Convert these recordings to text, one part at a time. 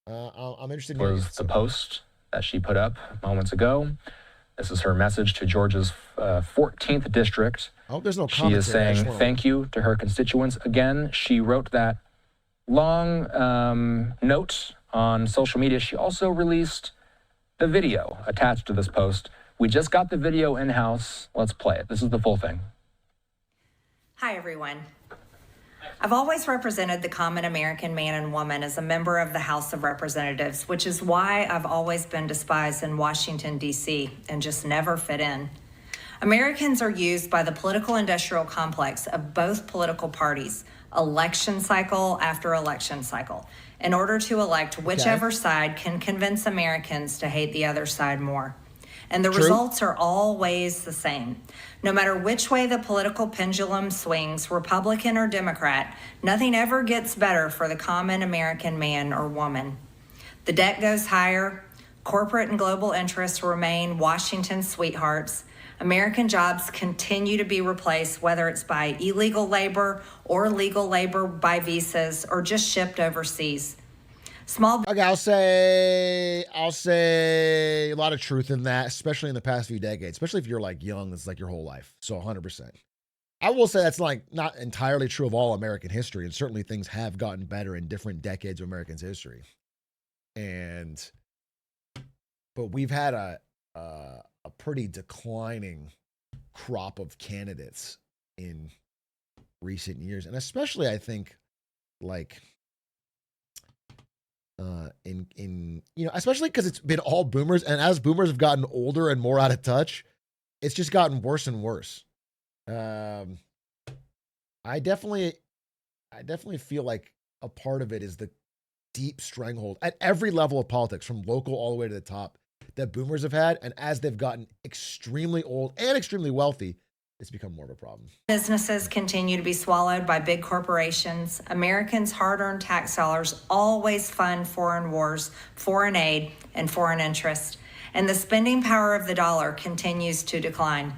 I'm interested in hearing Was it. the post that she put up moments ago. This is her message to Georgia's 14th district. I hope there's no She is commentary. saying thank you to her constituents. Again, she wrote that long note on social media. She also released the video attached to this post. We just got the video in-house. Let's play it. This is the full thing. Hi, everyone. I've always represented the common American man and woman as a member of the House of Representatives, which is why I've always been despised in Washington, D.C., and just never fit in. Americans are used by the political industrial complex of both political parties, election cycle after election cycle, in order to elect whichever side can convince Americans to hate the other side more. And the results are always the same. No matter which way the political pendulum swings, Republican or Democrat, nothing ever gets better for the common American man or woman. The debt goes higher, corporate and global interests remain Washington's sweethearts, American jobs continue to be replaced, whether it's by illegal labor or legal labor by visas or just shipped overseas. Okay, I'll say a lot of truth in that, especially in the past few decades, especially if you're like young, it's like your whole life. So 100%. I will say that's like not entirely true of all American history, and certainly things have gotten better in different decades of American history. But we've had a pretty declining crop of candidates in recent years, and especially I think like especially because it's been all boomers, and as boomers have gotten older and more out of touch, it's just gotten worse and worse. I definitely feel like a part of it is the deep stranglehold at every level of politics, from local all the way to the top, that boomers have had, and as they've gotten extremely old and extremely wealthy, it's become more of a problem. Businesses continue to be swallowed by big corporations. Americans' hard-earned tax dollars always fund foreign wars, foreign aid, and foreign interest. And the spending power of the dollar continues to decline.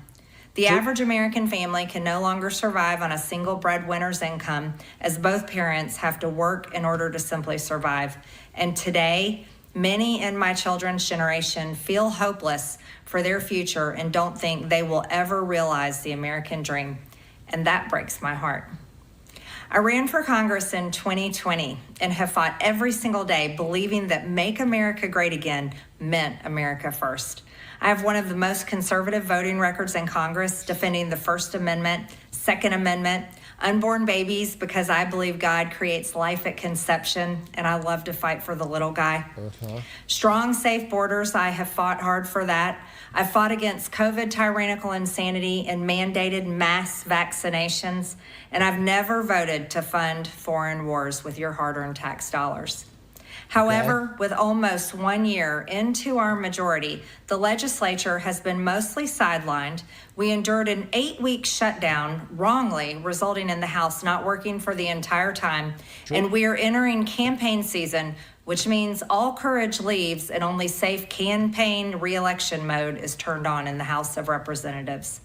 The average American family can no longer survive on a single breadwinner's income, as both parents have to work in order to simply survive. And today, many in my children's generation feel hopeless for their future and don't think they will ever realize the American dream. And that breaks my heart. I ran for Congress in 2020 and have fought every single day believing that Make America Great Again meant America first. I have one of the most conservative voting records in Congress, defending the First Amendment, Second Amendment, unborn babies, because I believe God creates life at conception, and I love to fight for the little guy. Strong, safe borders, I have fought hard for that. I've fought against COVID tyrannical insanity and mandated mass vaccinations, and I've never voted to fund foreign wars with your hard-earned tax dollars. However, with almost 1 year into our majority, the legislature has been mostly sidelined. We endured an 8-week shutdown, wrongly, resulting in the House not working for the entire time. And we are entering campaign season, which means all courage leaves and only safe campaign re-election mode is turned on in the House of Representatives.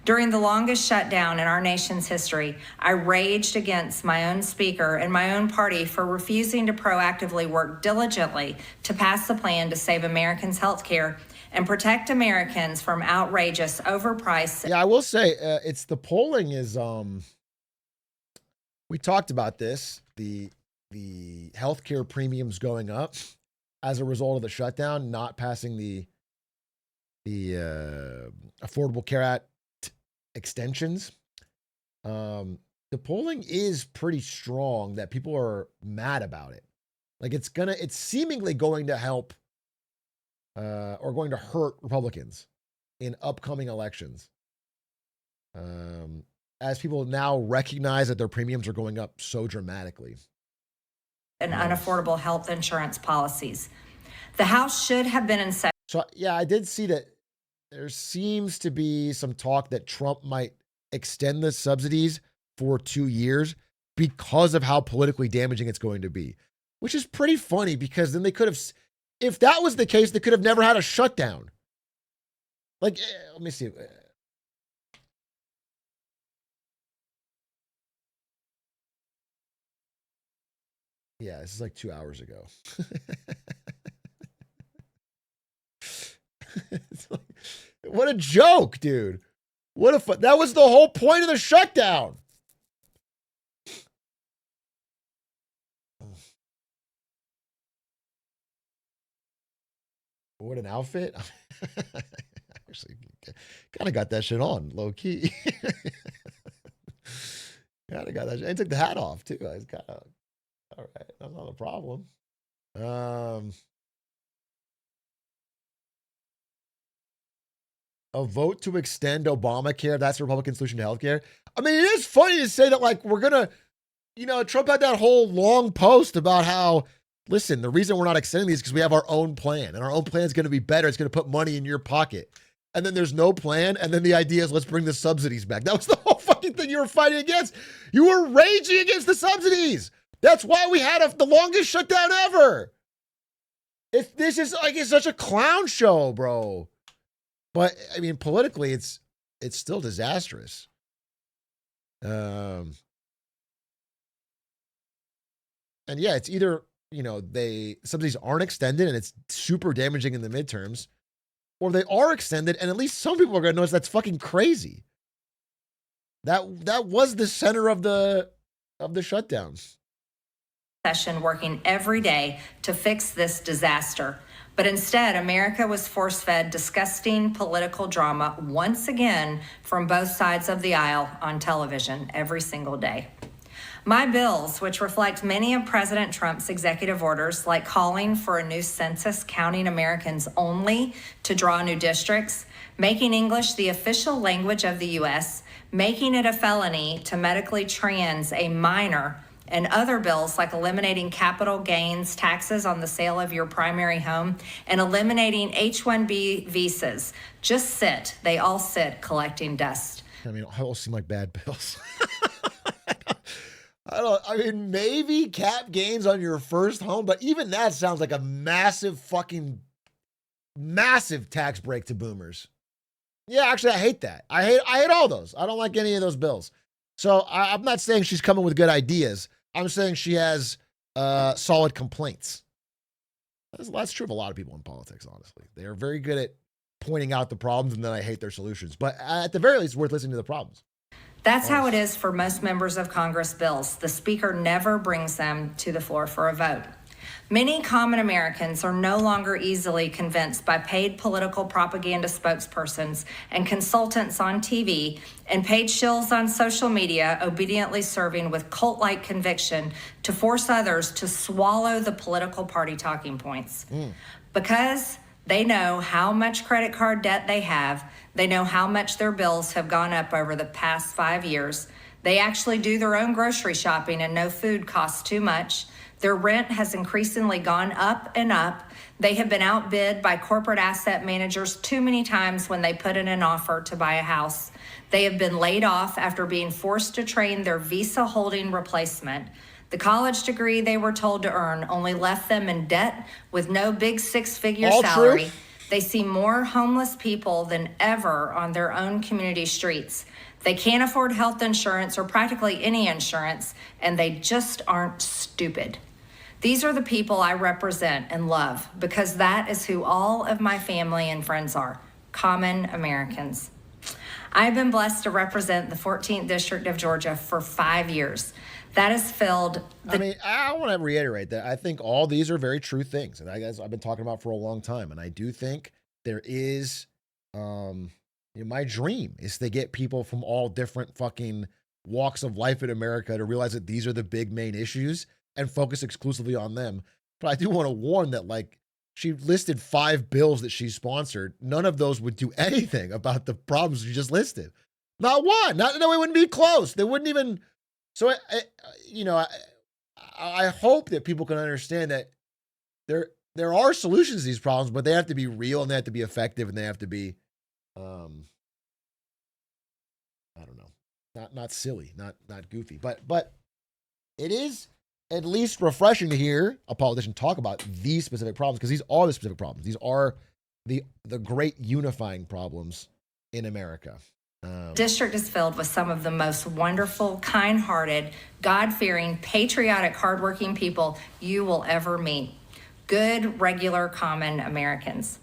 During the longest shutdown in our nation's history, I raged against my own speaker and my own party for refusing to proactively work diligently to pass the plan to save Americans' health care and protect Americans from outrageous overpriced. Yeah, I will say it's the polling is we talked about this, the healthcare premiums going up as a result of the shutdown, not passing the Affordable Care Act extensions. The polling is pretty strong that people are mad about it. Like it's seemingly going to help or going to hurt Republicans in upcoming elections. As people now recognize that their premiums are going up so dramatically. And unaffordable health insurance policies. The House should have been in session. So yeah, I did see that there seems to be some talk that Trump might extend the subsidies for 2 years because of how politically damaging it's going to be, which is pretty funny because then they could have, if that was the case, they could have never had a shutdown. Like, let me see. Yeah, this is like 2 hours ago. It's like, what a joke, dude. That was the whole point of the shutdown. What an outfit. Actually, kind of got that shit on, low key. Kind of got that shit. I took the hat off, too. I was kind of, all right, that's not a problem. A vote to extend Obamacare. That's the Republican solution to healthcare. I mean, it is funny to say that, like, we're going to, Trump had that whole long post about how, listen, the reason we're not extending these is because we have our own plan, and our own plan is going to be better. It's going to put money in your pocket. And then there's no plan, and then the idea is let's bring the subsidies back. That was the whole fucking thing you were fighting against. You were raging against the subsidies. That's why we had the longest shutdown ever. If this is like, it's such a clown show, bro. But I mean, politically, it's still disastrous. And yeah, it's either, subsidies aren't extended and it's super damaging in the midterms, or they are extended and at least some people are going to notice that's fucking crazy. That was the center of the shutdowns. Session working every day to fix this disaster. But instead, America was force-fed disgusting political drama once again from both sides of the aisle on television every single day. My bills, which reflect many of President Trump's executive orders, like calling for a new census counting Americans only to draw new districts, making English the official language of the U.S., making it a felony to medically trans a minor, and other bills like eliminating capital gains taxes on the sale of your primary home and eliminating H-1B visas. Just sit. They all sit collecting dust. I mean, all seem like bad bills. I mean, maybe cap gains on your first home, but even that sounds like a massive tax break to boomers. Yeah, actually, I hate that. I hate all those. I don't like any of those bills. So I'm not saying she's coming with good ideas. I'm saying she has solid complaints. That's true of a lot of people in politics, honestly. They are very good at pointing out the problems, and then I hate their solutions. But at the very least, it's worth listening to the problems. That's how it is for most members of Congress bills. The Speaker never brings them to the floor for a vote. Many common Americans are no longer easily convinced by paid political propaganda spokespersons and consultants on TV and paid shills on social media obediently serving with cult-like conviction to force others to swallow the political party talking points. Because they know how much credit card debt they have. They know how much their bills have gone up over the past 5 years. They actually do their own grocery shopping and know food costs too much. Their rent has increasingly gone up and up. They have been outbid by corporate asset managers too many times when they put in an offer to buy a house. They have been laid off after being forced to train their visa holding replacement. The college degree they were told to earn only left them in debt with no big six-figure salary. True. They see more homeless people than ever on their own community streets. They can't afford health insurance or practically any insurance, and they just aren't stupid. These are the people I represent and love because that is who all of my family and friends are, common Americans. I've been blessed to represent the 14th District of Georgia for 5 years. That has filled I want to reiterate that I think all these are very true things, and I've been talking about for a long time, and I do think there is, my dream is to get people from all different fucking walks of life in America to realize that these are the big main issues and focus exclusively on them. But I do want to warn that, like, she listed 5 bills that she sponsored. None of those would do anything about the problems you just listed. Not one. No, it wouldn't be close. They wouldn't even. So, I hope that people can understand that there are solutions to these problems, but they have to be real and they have to be effective and they have to be, I don't know, not silly, not goofy, but it is at least refreshing to hear a politician talk about these specific problems, because these are the specific problems. These are the great unifying problems in America. District is filled with some of the most wonderful, kind-hearted, God-fearing, patriotic, hardworking people you will ever meet. Good, regular, common Americans.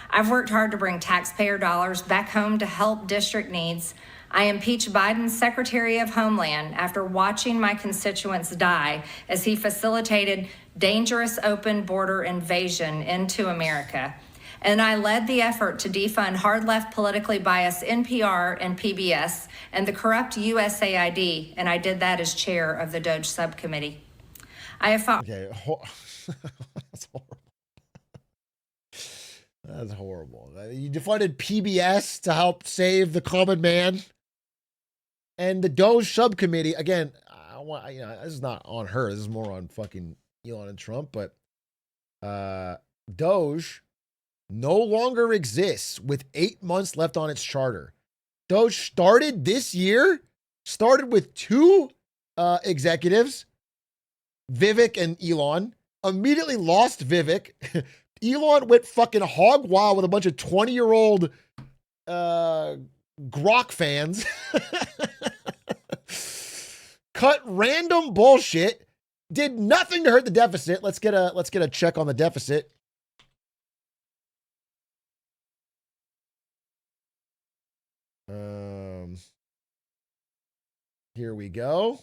I've worked hard to bring taxpayer dollars back home to help district needs. I impeached Biden's Secretary of Homeland after watching my constituents die as he facilitated dangerous open border invasion into America. And I led the effort to defund hard-left politically biased NPR and PBS and the corrupt USAID, and I did that as chair of the DOJ subcommittee. I have fought... Okay, that's horrible. That's horrible. You defunded PBS to help save the common man. And the DOJ subcommittee, again, this is not on her. This is more on fucking Elon and Trump, but DOJ no longer exists with 8 months left on its charter. DOJ started this year, started with two executives, Vivek and Elon, immediately lost Vivek. Elon went fucking hog wild with a bunch of 20-year-old Grok fans. Cut random bullshit. Did nothing to hurt the deficit. Let's get a check on the deficit. Here we go.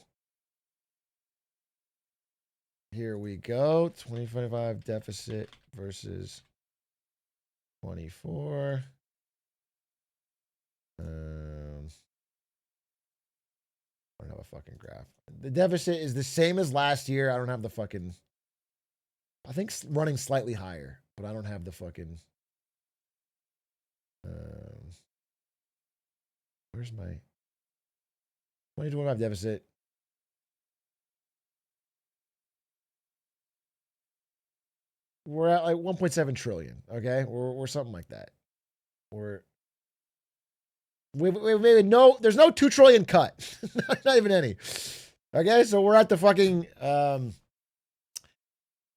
Here we go. 2025 deficit versus 24. I don't have a fucking graph. The deficit is the same as last year. I don't have the fucking... I think running slightly higher, but I don't have the fucking... where's my 2025 deficit? We're at like 1.7 trillion. Okay, we're something like that. There's no 2 trillion cut. Not even any. Okay, so we're at the fucking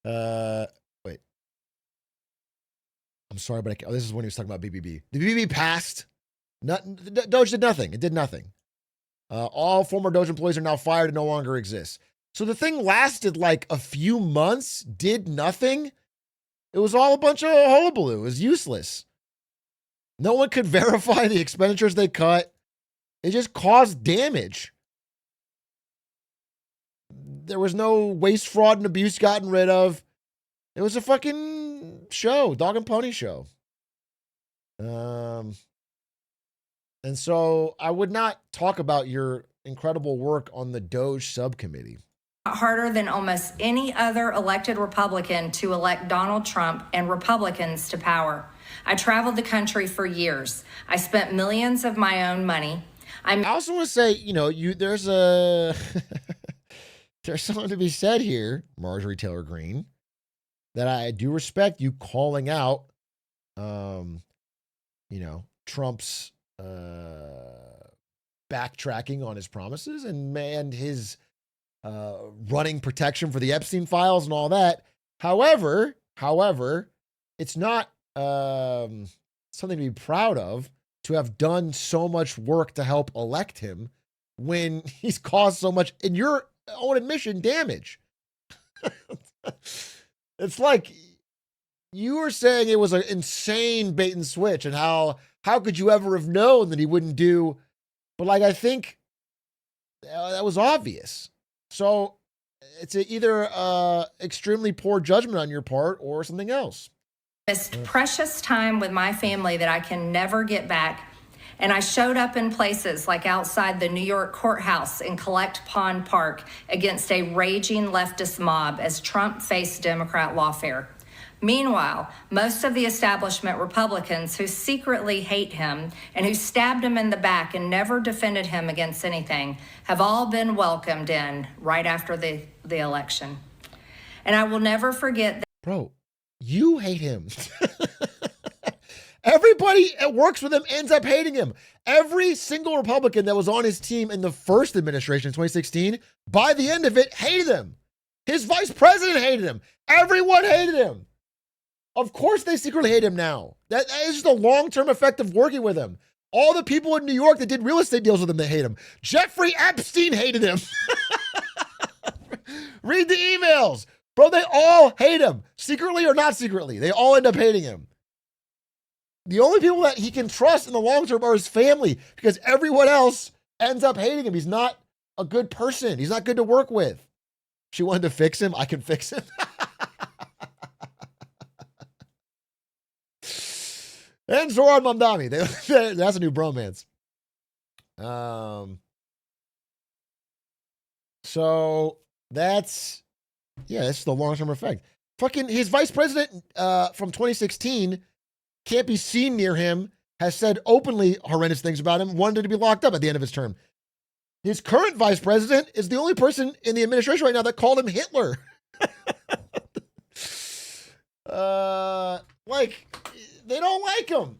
wait. I'm sorry, but this is when he was talking about BBB. The BBB passed. DOJ did nothing. It did nothing. All former DOJ employees are now fired and no longer exist. So the thing lasted like a few months, did nothing. It was all a bunch of hullabaloo. It was useless. No one could verify the expenditures they cut. It just caused damage. There was no waste, fraud, and abuse gotten rid of. It was a fucking show, dog and pony show. And so I would not talk about your incredible work on the DOJ subcommittee. Harder than almost any other elected Republican to elect Donald Trump and Republicans to power. I traveled the country for years. I spent millions of my own money. I also want to say, there's a there's something to be said here, Marjorie Taylor Greene, that I do respect you calling out, Trump's backtracking on his promises and his running protection for the Epstein files and all that. However, it's not something to be proud of to have done so much work to help elect him when he's caused so much, in your own admission, damage. It's like you were saying it was an insane bait and switch, and how could you ever have known that he wouldn't do? But like, I think that was obvious. So it's either extremely poor judgment on your part or something else. Missed precious time with my family that I can never get back. And I showed up in places like outside the New York courthouse in Collect Pond Park against a raging leftist mob as Trump faced Democrat lawfare. Meanwhile, most of the establishment Republicans who secretly hate him and who stabbed him in the back and never defended him against anything have all been welcomed in right after the election. And I will never forget that. Bro, you hate him. Everybody that works with him ends up hating him. Every single Republican that was on his team in the first administration in 2016, by the end of it, hated him. His vice president hated him. Everyone hated him. Of course they secretly hate him now. That is just a long-term effect of working with him. All the people in New York that did real estate deals with him, they hate him. Jeffrey Epstein hated him. Read the emails. Bro, they all hate him. Secretly or not secretly. They all end up hating him. The only people that he can trust in the long term are his family, because everyone else ends up hating him. He's not a good person. He's not good to work with. She wanted to fix him. I can fix him. And Zoran Mamdani. That's a new bromance. So that's the long-term effect. Fucking his vice president from 2016 can't be seen near him, has said openly horrendous things about him, wanted to be locked up at the end of his term. His current vice president is the only person in the administration right now that called him Hitler. They don't like him.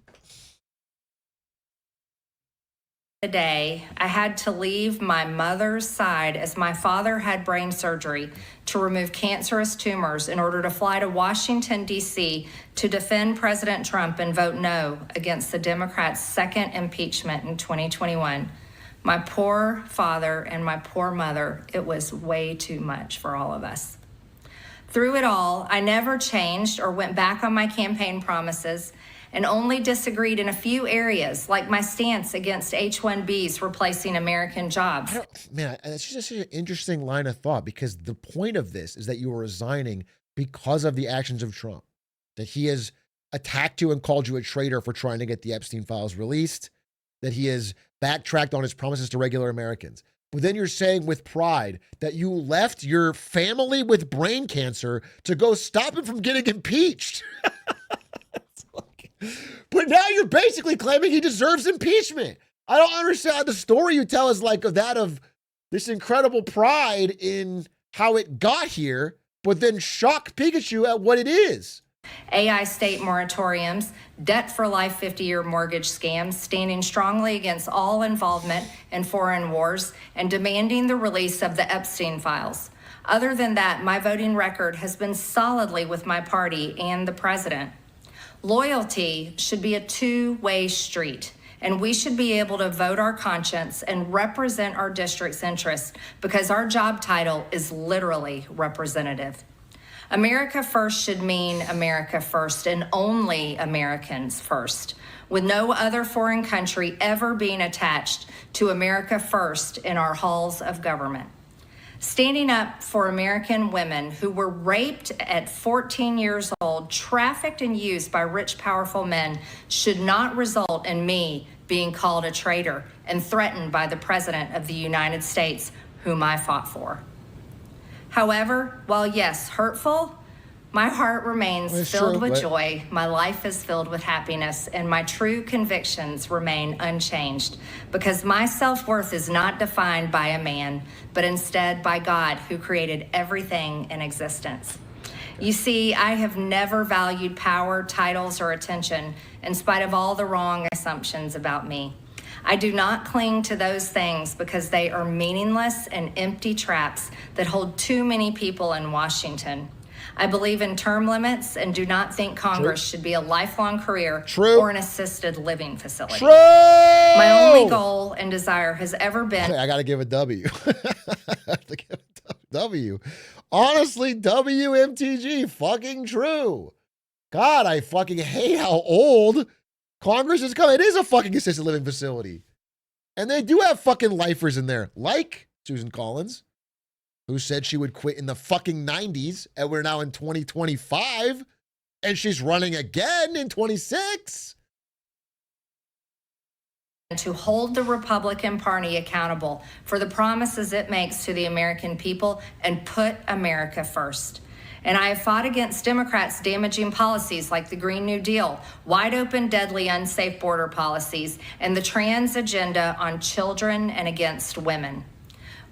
Today, I had to leave my mother's side as my father had brain surgery to remove cancerous tumors in order to fly to Washington, D.C. to defend President Trump and vote no against the Democrats' second impeachment in 2021. My poor father and my poor mother, it was way too much for all of us. Through it all, I never changed or went back on my campaign promises and only disagreed in a few areas, like my stance against H-1Bs replacing American jobs. It's just such an interesting line of thought, because the point of this is that you are resigning because of the actions of Trump, that he has attacked you and called you a traitor for trying to get the Epstein files released, that he has backtracked on his promises to regular Americans. But then you're saying with pride that you left your family with brain cancer to go stop him from getting impeached. But now you're basically claiming he deserves impeachment. I don't understand. The story you tell is like that of this incredible pride in how it got here, but then shock Pikachu at what it is. AI state moratoriums, debt for life 50-year mortgage scams, standing strongly against all involvement in foreign wars, and demanding the release of the Epstein files. Other than that, my voting record has been solidly with my party and the president. Loyalty should be a two-way street, and we should be able to vote our conscience and represent our district's interests, because our job title is literally representative. America first should mean America first and only Americans first, with no other foreign country ever being attached to America first in our halls of government. Standing up for American women who were raped at 14 years old, trafficked and used by rich, powerful men should not result in me being called a traitor and threatened by the President of the United States, whom I fought for. However, while yes, hurtful, my heart remains filled with joy, my life is filled with happiness, and my true convictions remain unchanged, because my self-worth is not defined by a man, but instead by God, who created everything in existence. You see, I have never valued power, titles, or attention, in spite of all the wrong assumptions about me. I do not cling to those things because they are meaningless and empty traps that hold too many people in Washington. I believe in term limits and do not think Congress should be a lifelong career or an assisted living facility. My only goal and desire has ever been... I got to give a W. I have to give a W. Honestly, WMTG, fucking true. God, I fucking hate how old Congress is coming. It is a fucking assisted living facility. And they do have fucking lifers in there, like Susan Collins, who said she would quit in the fucking 90s, and we're now in 2025, and she's running again in 26. To hold the Republican Party accountable for the promises it makes to the American people and put America first. And I have fought against Democrats' damaging policies like the Green New Deal, wide open, deadly, unsafe border policies, and the trans agenda on children and against women.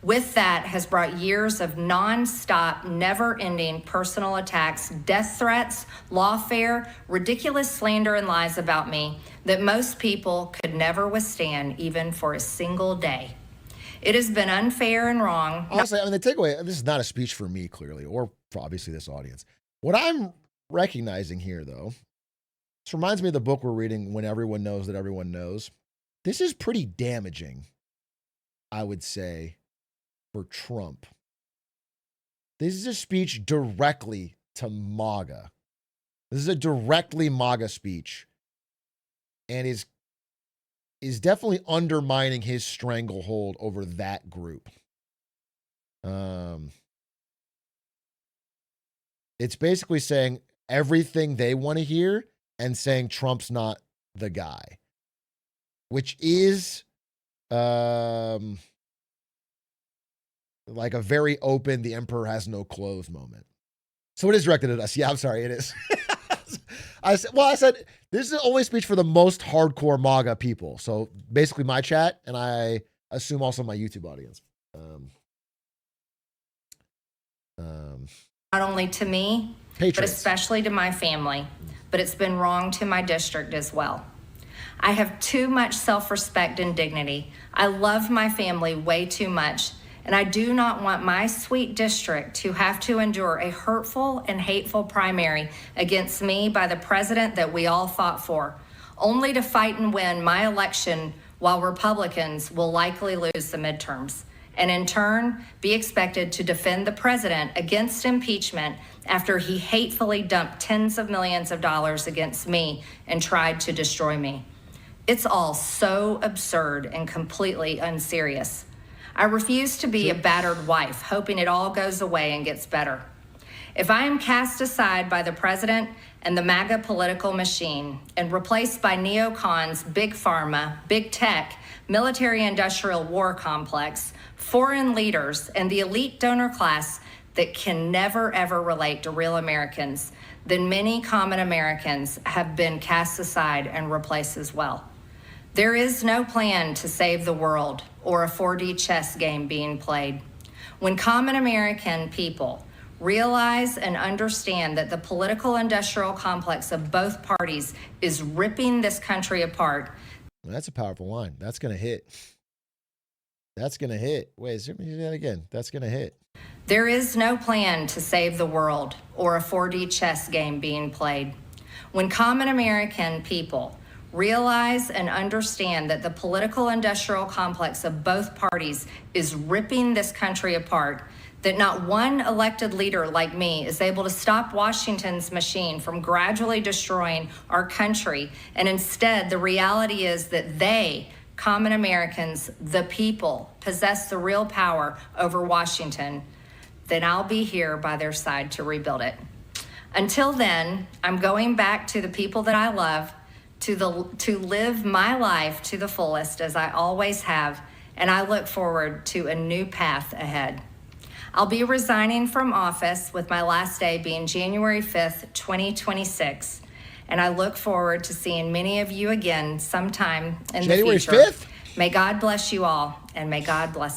With that has brought years of nonstop, never-ending personal attacks, death threats, lawfare, ridiculous slander and lies about me that most people could never withstand even for a single day. It has been unfair and wrong. Honestly, I mean, the takeaway, this is not a speech for me, clearly, or for obviously this audience. What I'm recognizing here, though, this reminds me of the book we're reading, When Everyone Knows That Everyone Knows. This is pretty damaging, I would say, for Trump. This is a speech directly to MAGA. This is a directly MAGA speech, and is definitely undermining his stranglehold over that group. It's basically saying everything they want to hear and saying Trump's not the guy, which is like a very open, the emperor has no clothes moment. So it is directed at us. Yeah, I'm sorry, it is. I said this is the only speech for the most hardcore MAGA people. So basically my chat, and I assume also my YouTube audience. Not only to me, Patriots. but especially to my family, but it's been wrong to my district as well. I have too much self-respect and dignity. I love my family way too much, and I do not want my sweet district to have to endure a hurtful and hateful primary against me by the president that we all fought for, only to fight and win my election while Republicans will likely lose the midterms, and in turn be expected to defend the president against impeachment after he hatefully dumped tens of millions of dollars against me and tried to destroy me. It's all so absurd and completely unserious. I refuse to be a battered wife, hoping it all goes away and gets better. If I am cast aside by the president and the MAGA political machine and replaced by neocons, big pharma, big tech, military-industrial war complex, foreign leaders, and the elite donor class that can never, ever relate to real Americans, then many common Americans have been cast aside and replaced as well. There is no plan to save the world or a 4D chess game being played. When common American people realize and understand that the political industrial complex of both parties is ripping this country apart. That's a powerful line. That's going to hit. That's going to hit. Wait, let me do that again. That's going to hit. There is no plan to save the world or a 4D chess game being played. When common American people realize and understand that the political industrial complex of both parties is ripping this country apart, that not one elected leader like me is able to stop Washington's machine from gradually destroying our country, and instead the reality is that they, common Americans, the people, possess the real power over Washington, then I'll be here by their side to rebuild it. Until then, I'm going back to the people that I love, to live my life to the fullest as I always have, and I look forward to a new path ahead. I'll be resigning from office with my last day being January 5th, 2026, and I look forward to seeing many of you again sometime in the future. January 5th? May God bless you all, and may God bless